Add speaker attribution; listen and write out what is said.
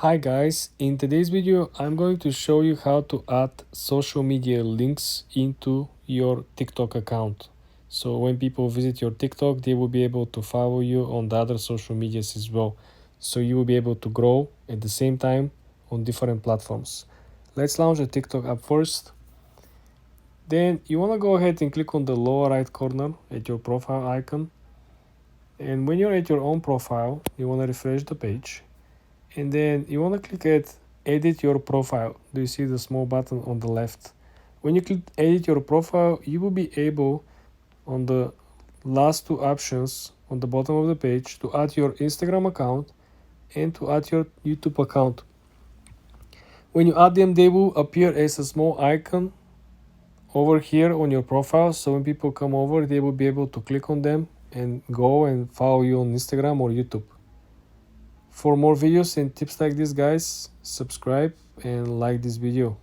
Speaker 1: Hi guys, in today's video I'm going to show you how to add social media links into your TikTok account. So when people visit your TikTok, they will be able to follow you on the other social medias as well. So you will be able to grow at the same time on different platforms. Let's launch the TikTok app first. Then you want to go ahead and click on the lower right corner at your profile icon. And when you're at your own profile, you want to refresh the page. And then you want to click at edit your profile. Do you see the small button on the left? When you click edit your profile, you will be able on the last two options on the bottom of the page to add your Instagram account and to add your YouTube account. When you add them, they will appear as a small icon over here on your profile. So when people come over, they will be able to click on them and go and follow you on Instagram or YouTube. For more videos and tips like this, guys, subscribe and like this video.